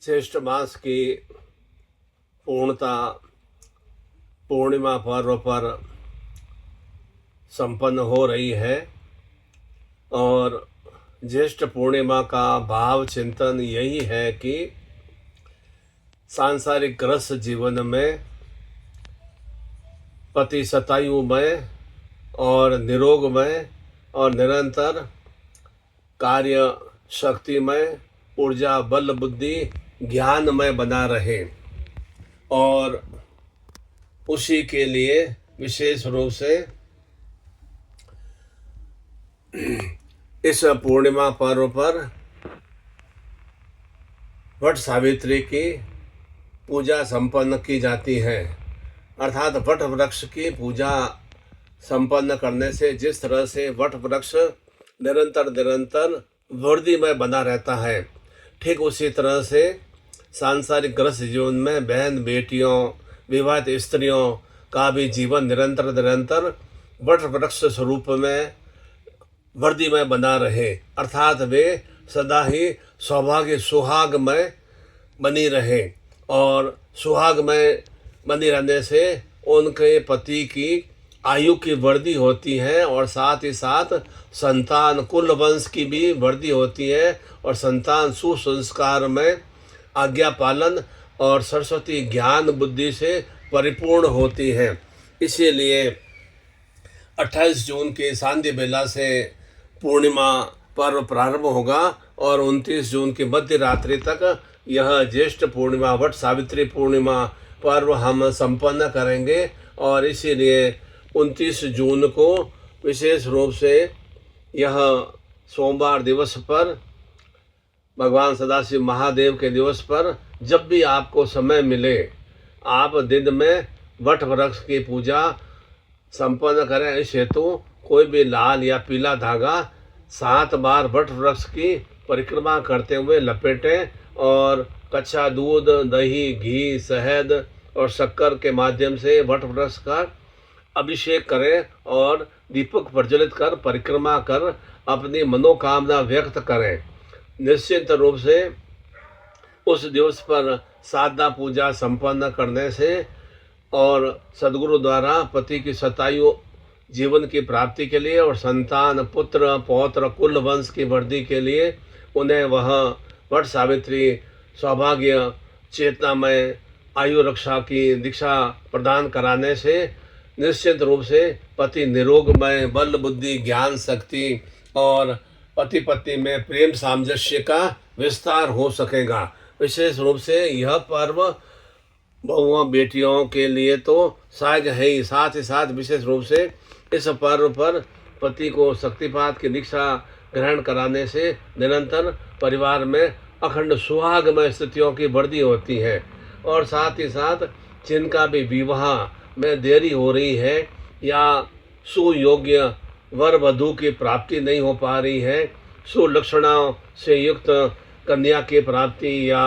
ज्येष्ठ मास की पूर्णता पूर्णिमा पर्व पर संपन्न हो रही है और ज्येष्ठ पूर्णिमा का भाव चिंतन यही है कि सांसारिक ग्रस्त जीवन में पति शतायुमय और निरोगमय और निरंतर कार्य शक्तिमय ऊर्जा बल बुद्धि ज्ञानमय बना रहे और उसी के लिए विशेष रूप से इस पूर्णिमा पर्व पर वट सावित्री की पूजा संपन्न की जाती है। अर्थात वट वृक्ष की पूजा संपन्न करने से जिस तरह से वट वृक्ष निरंतर वृद्धिमय बना रहता है, ठीक उसी तरह से सांसारिक ग्रस्त जीवन में बहन बेटियों विवाहित स्त्रियों का भी जीवन निरंतर वट वृक्ष स्वरूप में वृद्धिमय बना रहे। अर्थात वे सदा ही सौभाग्य सुहागमय बनी रहे और सुहागमय बनी रहने से उनके पति की आयु की वृद्धि होती है और साथ ही साथ संतान कुल वंश की भी वृद्धि होती है और संतान सुसंस्कार में आज्ञा पालन और सरस्वती ज्ञान बुद्धि से परिपूर्ण होती है। इसीलिए 28 जून की सांध्य बेला से पूर्णिमा पर्व प्रारंभ होगा और 29 जून की मध्य रात्रि तक यह ज्येष्ठ पूर्णिमा वट सावित्री पूर्णिमा पर्व हम संपन्न करेंगे। और इसीलिए 29 जून को विशेष रूप से यह सोमवार दिवस पर भगवान सदाशिव महादेव के दिवस पर जब भी आपको समय मिले आप दिन में वट वृक्ष की पूजा संपन्न करें। इस हेतु कोई भी लाल या पीला धागा 7 बार वट वृक्ष की परिक्रमा करते हुए लपेटें और कच्चा दूध दही घी शहद और शक्कर के माध्यम से वट वृक्ष का अभिषेक करें और दीपक प्रज्वलित कर परिक्रमा कर अपनी मनोकामना व्यक्त करें। निश्चित रूप से उस दिवस पर साधना पूजा संपन्न करने से और सद्गुरु द्वारा पति की शतायु जीवन की प्राप्ति के लिए और संतान पुत्र पौत्र कुल वंश की वृद्धि के लिए उन्हें वह वट सावित्री सौभाग्य चेतनामय आयु रक्षा की दीक्षा प्रदान कराने से निश्चित रूप से पति निरोगमय बल बुद्धि ज्ञान शक्ति और पति पत्नी में प्रेम सामंजस्य का विस्तार हो सकेगा। विशेष रूप से यह पर्व बहुओं बेटियों के लिए तो सहज है ही, साथ ही साथ विशेष रूप से इस पर्व पर पति को शक्तिपात की दीक्षा ग्रहण कराने से निरंतर परिवार में अखंड सुहागमय स्थितियों की वृद्धि होती है। और साथ ही साथ जिनका भी विवाह में देरी हो रही है या सुयोग्य वर वधू की प्राप्ति नहीं हो पा रही है, सुलक्षणों से युक्त कन्या की प्राप्ति या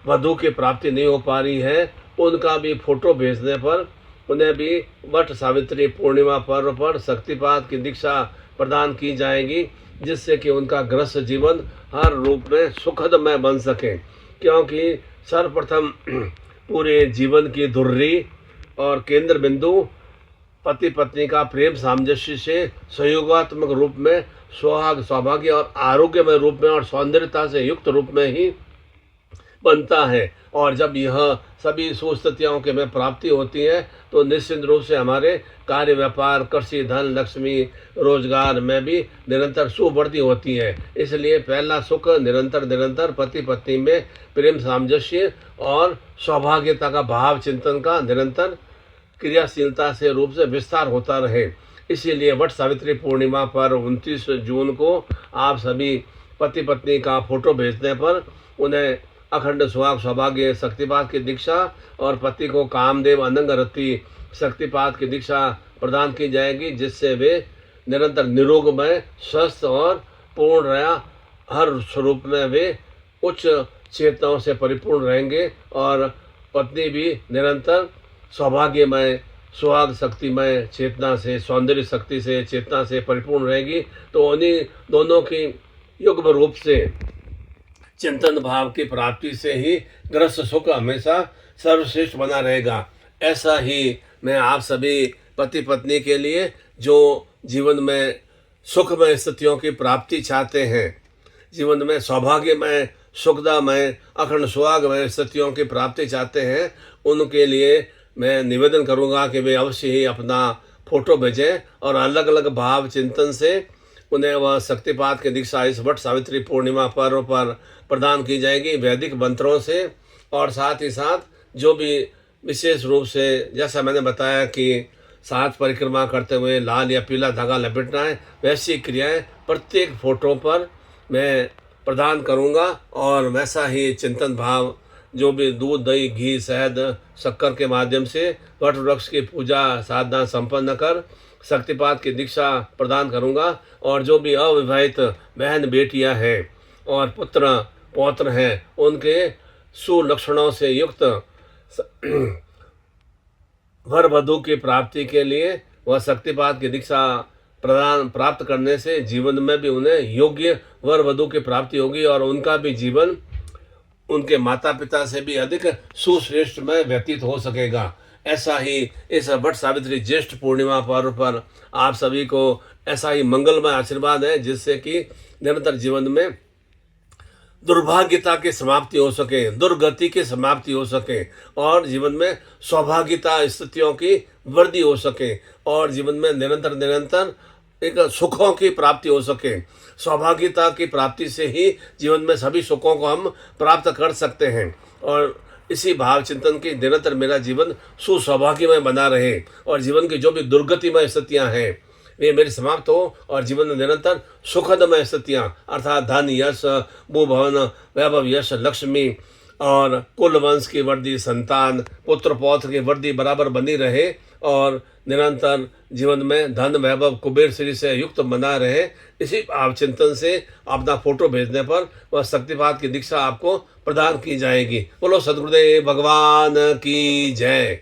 वधू की प्राप्ति नहीं हो पा रही है, उनका भी फोटो भेजने पर उन्हें भी वट सावित्री पूर्णिमा पर्व पर शक्तिपात की दीक्षा प्रदान की जाएगी, जिससे कि उनका ग्रस्त जीवन हर रूप में सुखदमय बन सके। क्योंकि सर्वप्रथम पूरे जीवन की धुर्री और केंद्र बिंदु पति पत्नी का प्रेम सामंजस्य से सहयोगात्मक रूप में सुहाग सौभाग्य और आरोग्यमय रूप में और सौंदर्यता से युक्त रूप में ही बनता है। और जब यह सभी सुस्थितियों के में प्राप्ति होती है तो निश्चित रूप से हमारे कार्य व्यापार कृषि धन लक्ष्मी रोजगार में भी निरंतर सुवृद्धि होती है। इसलिए पहला सुख निरंतर पति पत्नी में प्रेम सामंजस्य और सौभाग्यता का भाव चिंतन का निरंतर क्रियाशीलता से रूप से विस्तार होता रहे। इसीलिए वट सावित्री पूर्णिमा पर 29 जून को आप सभी पति पत्नी का फोटो भेजने पर उन्हें अखंड सुहाग सौभाग्य शक्तिपात की दीक्षा और पति को कामदेव अनंग रति शक्तिपात की दीक्षा प्रदान की जाएगी, जिससे वे निरंतर निरोगमय स्वस्थ और पूर्ण रहा हर स्वरूप में वे उच्च चेतनाओं से परिपूर्ण रहेंगे और पत्नी भी निरंतर सौभाग्यमय सुहाग शक्तिमय चेतना से सौंदर्य शक्ति से चेतना से परिपूर्ण रहेगी। तो उन्हीं दोनों की युग्म रूप से चिंतन भाव की प्राप्ति से ही गृहस्थ सुख हमेशा सर्वश्रेष्ठ बना रहेगा। ऐसा ही मैं आप सभी पति पत्नी के लिए जो जीवन में सुखमय स्थितियों की प्राप्ति चाहते हैं, जीवन में सौभाग्यमय सुखदामय अखंड सुहागमय स्थितियों की प्राप्ति चाहते हैं, उनके लिए मैं निवेदन करूंगा कि वे अवश्य ही अपना फोटो भेजें और अलग अलग भाव चिंतन से उन्हें वह शक्तिपात की दीक्षा इस वट सावित्री पूर्णिमा पर्व पर प्रदान की जाएगी वैदिक मंत्रों से। और साथ ही साथ जो भी विशेष रूप से जैसा मैंने बताया कि 7 परिक्रमा करते हुए लाल या पीला धागा लपेटना है, वैसी क्रियाएं प्रत्येक फोटो पर मैं प्रदान करूंगा। और वैसा ही चिंतन भाव जो भी दूध दही घी शहद शक्कर के माध्यम से वट वृक्ष की पूजा साधना संपन्न कर शक्तिपात की दीक्षा प्रदान करूंगा। और जो भी अविवाहित बहन बेटियां हैं और पुत्र पौत्र हैं, उनके सुलक्षणों से युक्त वर वधु की प्राप्ति के लिए वह शक्तिपात की दीक्षा प्रदान प्राप्त करने से जीवन में भी उन्हें योग्य वर वधु की प्राप्ति होगी और उनका भी जीवन उनके माता पिता से भी अधिक सुश्रेष्ठ में व्यतीत हो सकेगा। ऐसा ही इस वट सावित्री ज्येष्ठ पूर्णिमा पर्व पर आप सभी को ऐसा ही मंगलमय आशीर्वाद है, जिससे कि निरंतर जीवन में दुर्भाग्यता की समाप्ति हो सके, दुर्गति की समाप्ति हो सके और जीवन में सौभाग्यता स्थितियों की वृद्धि हो सके और जीवन में निरंतर निरंतर एक सुखों की प्राप्ति हो सके। सौभाग्यता की प्राप्ति से ही जीवन में सभी सुखों को हम प्राप्त कर सकते हैं और इसी भाव चिंतन की निरंतर मेरा जीवन सुसौभाग्यमय बना रहे और जीवन की जो भी दुर्गतिमय स्थितियां हैं वे मेरी समाप्त हो और जीवन में निरंतर सुखदमय स्थितियाँ अर्थात धन यश भूभवन वैभव यश लक्ष्मी और कुल वंश की वृद्धि संतान पुत्र पौत्र की वृद्धि बराबर बनी रहे और निरंतर जीवन में धन वैभव कुबेर श्री से युक्त बना रहे। इसी भाव चिंतन से अपना फोटो भेजने पर वह शक्तिपात की दीक्षा आपको प्रदान की जाएगी। बोलो सद्गुरुदेव भगवान की जय।